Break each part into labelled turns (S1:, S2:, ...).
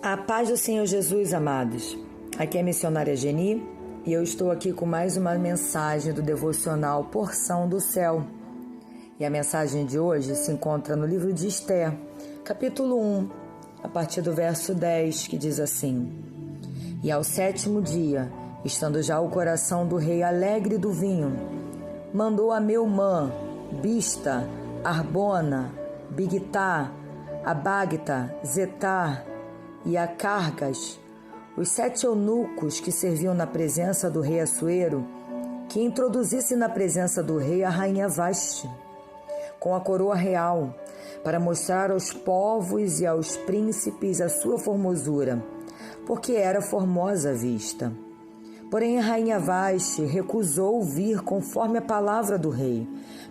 S1: A paz do Senhor Jesus, amados. Aqui é a missionária Geni e eu estou aqui com mais uma mensagem do devocional Porção do Céu. E a mensagem de hoje se encontra no livro de Esther, capítulo 1, a partir do verso 10, que diz assim: E ao 7º dia, estando já o coração do rei alegre do vinho, mandou a Meumã, Bista, Arbona, Bigtá, Abagta, Zetar e a Cargas, os 7 eunucos que serviam na presença do rei Assuero, que introduzisse na presença do rei a rainha Vaste, com a coroa real, para mostrar aos povos e aos príncipes a sua formosura, porque era formosa à vista. Porém a rainha Vaste recusou vir conforme a palavra do rei,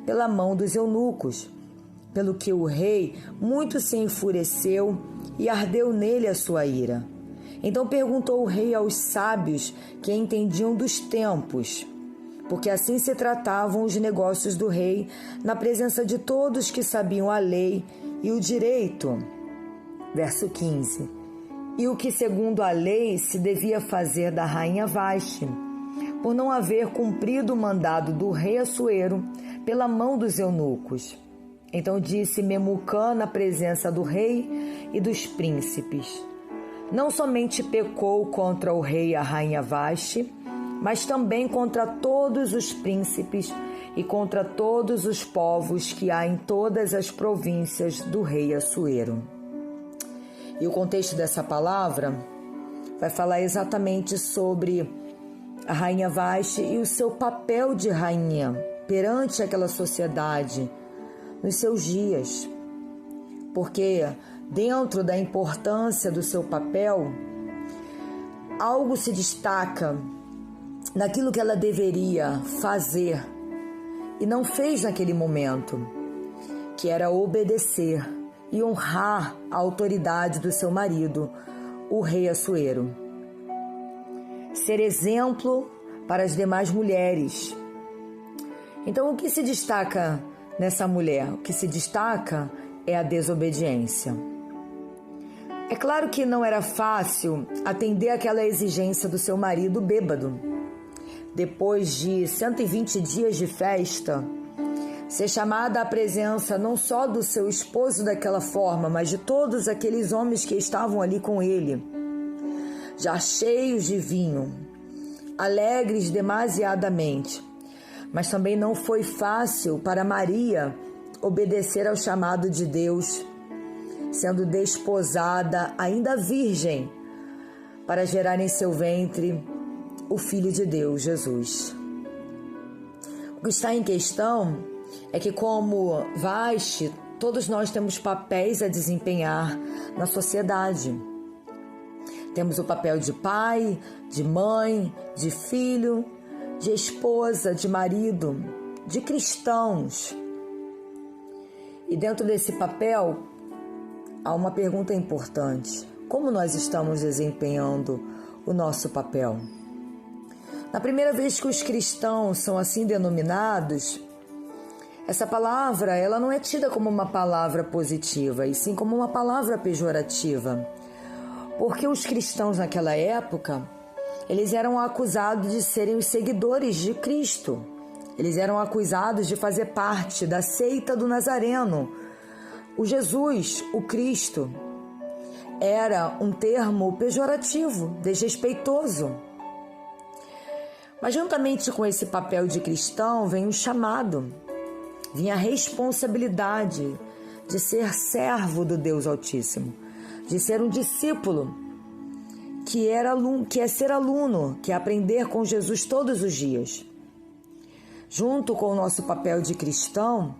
S1: pela mão dos eunucos, pelo que o rei muito se enfureceu e ardeu nele a sua ira. Então perguntou o rei aos sábios que entendiam dos tempos, porque assim se tratavam os negócios do rei, na presença de todos que sabiam a lei e o direito. Verso 15. E o que segundo a lei se devia fazer da rainha Vaste, por não haver cumprido o mandado do rei Assuero pela mão dos eunucos. Então disse Memucã na presença do rei e dos príncipes: Não somente pecou contra o rei e a rainha Vaste, mas também contra todos os príncipes e contra todos os povos que há em todas as províncias do rei Assuero. E o contexto dessa palavra vai falar exatamente sobre a rainha Vaste e o seu papel de rainha perante aquela sociedade nos seus dias, porque dentro da importância do seu papel, algo se destaca naquilo que ela deveria fazer e não fez naquele momento, que era obedecer e honrar a autoridade do seu marido, o rei Assuero. Ser exemplo para as demais mulheres. Então, o que se destaca nessa mulher? O que se destaca é a desobediência. É claro que não era fácil atender aquela exigência do seu marido bêbado. Depois de 120 dias de festa, ser chamada à presença não só do seu esposo daquela forma, mas de todos aqueles homens que estavam ali com ele, já cheios de vinho, alegres demasiadamente. Mas também não foi fácil para Maria obedecer ao chamado de Deus, sendo desposada, ainda virgem, para gerar em seu ventre o Filho de Deus, Jesus. O que está em questão é que, como Vaste, todos nós temos papéis a desempenhar na sociedade. Temos o papel de pai, de mãe, de filho, de esposa, de marido, de cristãos. E dentro desse papel, há uma pergunta importante: como nós estamos desempenhando o nosso papel? Na primeira vez que os cristãos são assim denominados, essa palavra ela não é tida como uma palavra positiva, e sim como uma palavra pejorativa. Porque os cristãos naquela época, eles eram acusados de serem os seguidores de Cristo. Eles eram acusados de fazer parte da seita do Nazareno. O Jesus, o Cristo, era um termo pejorativo, desrespeitoso. Mas juntamente com esse papel de cristão vem um chamado, vinha a responsabilidade de ser servo do Deus Altíssimo, de ser um discípulo, que é ser aluno, que é aprender com Jesus todos os dias. Junto com o nosso papel de cristão,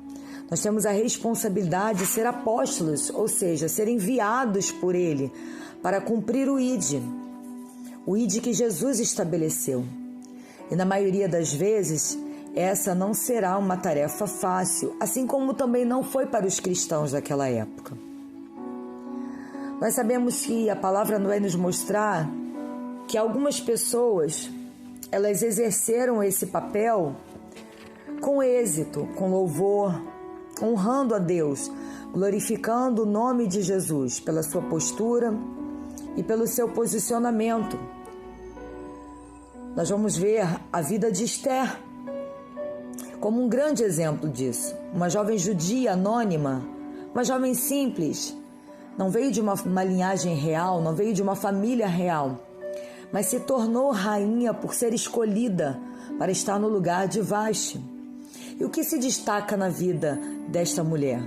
S1: nós temos a responsabilidade de ser apóstolos, ou seja, ser enviados por Ele para cumprir o ID que Jesus estabeleceu. E na maioria das vezes, essa não será uma tarefa fácil, assim como também não foi para os cristãos daquela época. Nós sabemos que a palavra vai nos mostrar que algumas pessoas, elas exerceram esse papel com êxito, com louvor, honrando a Deus, glorificando o nome de Jesus pela sua postura e pelo seu posicionamento. Nós vamos ver a vida de Esther como um grande exemplo disso. Uma jovem judia anônima, uma jovem simples, não veio de uma linhagem real, não veio de uma família real, mas se tornou rainha por ser escolhida para estar no lugar de Vaste. E o que se destaca na vida desta mulher?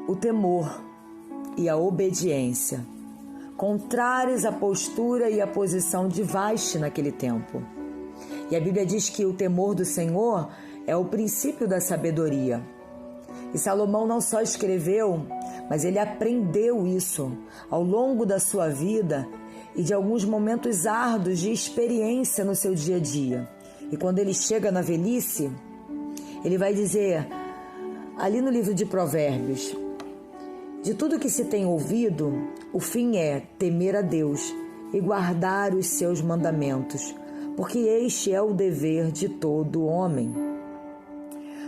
S1: O temor e a obediência, contrários à postura e à posição de Vaste naquele tempo. E a Bíblia diz que o temor do Senhor é o princípio da sabedoria. E Salomão não só escreveu, mas ele aprendeu isso ao longo da sua vida e de alguns momentos árduos de experiência no seu dia a dia. E quando ele chega na velhice, ele vai dizer, ali no livro de Provérbios, de tudo que se tem ouvido, o fim é temer a Deus e guardar os seus mandamentos, porque este é o dever de todo homem.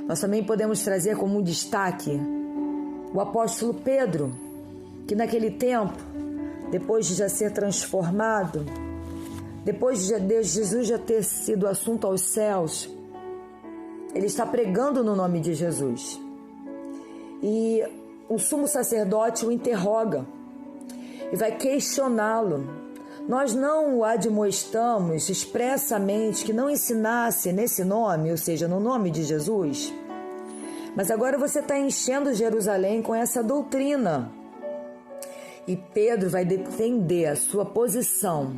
S1: Nós também podemos trazer como um destaque o apóstolo Pedro, que naquele tempo, depois de já ser transformado, depois de Jesus já ter sido assunto aos céus, ele está pregando no nome de Jesus. E o sumo sacerdote o interroga e vai questioná-lo. Nós não o admoestamos expressamente que não ensinasse nesse nome, ou seja, no nome de Jesus. Mas agora você está enchendo Jerusalém com essa doutrina. E Pedro vai defender a sua posição.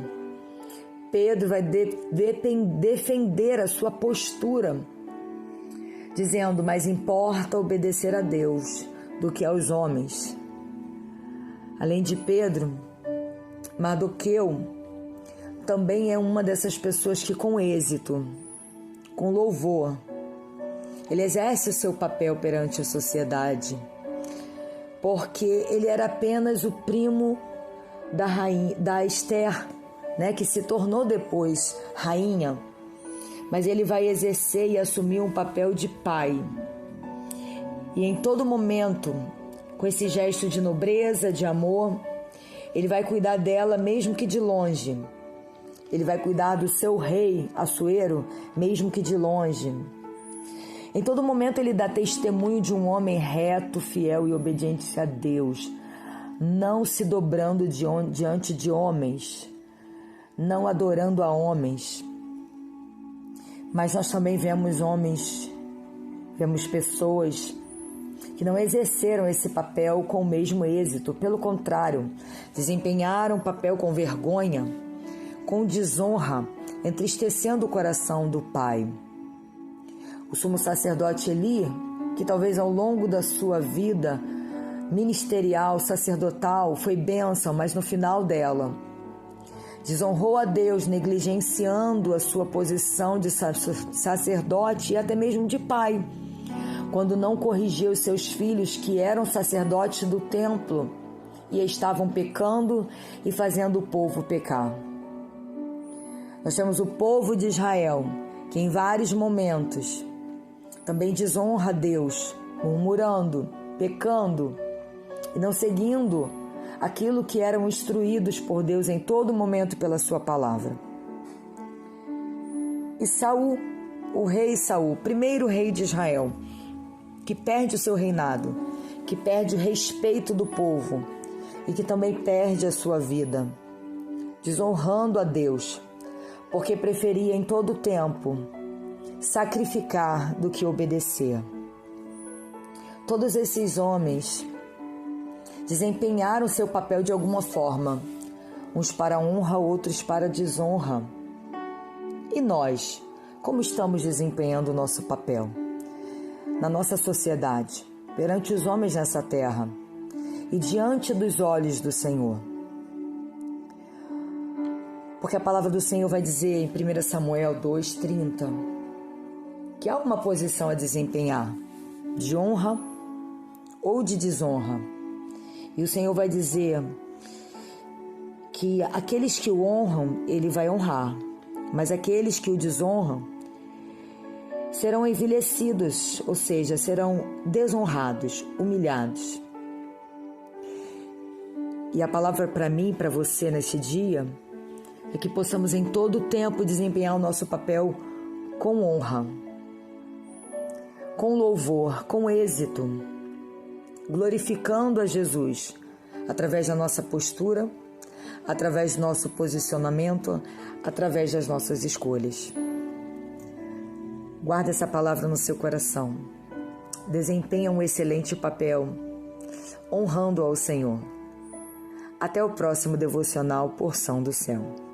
S1: Pedro vai defender a sua postura, dizendo, mais importa obedecer a Deus do que aos homens. Além de Pedro, Mardoqueu também é uma dessas pessoas que com êxito, com louvor, ele exerce o seu papel perante a sociedade, porque ele era apenas o primo da rainha, da Esther, né, que se tornou depois rainha, mas ele vai exercer e assumir um papel de pai. E em todo momento, com esse gesto de nobreza, de amor, ele vai cuidar dela mesmo que de longe. Ele vai cuidar do seu rei, Assuero, mesmo que de longe. Em todo momento ele dá testemunho de um homem reto, fiel e obediente a Deus, não se dobrando diante de homens, não adorando a homens. Mas nós também vemos homens, vemos pessoas que não exerceram esse papel com o mesmo êxito. Pelo contrário, desempenharam o papel com vergonha, com desonra, entristecendo o coração do Pai. O sumo sacerdote Eli, que talvez ao longo da sua vida ministerial, sacerdotal, foi bênção, mas no final dela, desonrou a Deus, negligenciando a sua posição de sacerdote e até mesmo de pai, quando não corrigiu os seus filhos que eram sacerdotes do templo e estavam pecando e fazendo o povo pecar. Nós temos o povo de Israel, que em vários momentos também desonra a Deus, murmurando, pecando e não seguindo aquilo que eram instruídos por Deus em todo momento pela sua palavra. E Saul, o rei Saul, primeiro rei de Israel, que perde o seu reinado, que perde o respeito do povo e que também perde a sua vida, desonrando a Deus, porque preferia em todo tempo sacrificar do que obedecer. Todos esses homens desempenharam seu papel de alguma forma, uns para honra, outros para desonra. E nós, como estamos desempenhando o nosso papel na nossa sociedade, perante os homens nessa terra e diante dos olhos do Senhor? Porque a palavra do Senhor vai dizer em 1 Samuel 2:30 que há uma posição a desempenhar, de honra ou de desonra. E o Senhor vai dizer que aqueles que o honram, Ele vai honrar, mas aqueles que o desonram serão envelhecidos, ou seja, serão desonrados, humilhados. E a palavra para mim e para você nesse dia é que possamos em todo o tempo desempenhar o nosso papel com honra, com louvor, com êxito, glorificando a Jesus através da nossa postura, através do nosso posicionamento, através das nossas escolhas. Guarda essa palavra no seu coração. Desempenha um excelente papel, honrando ao Senhor. Até o próximo devocional Porção do Céu.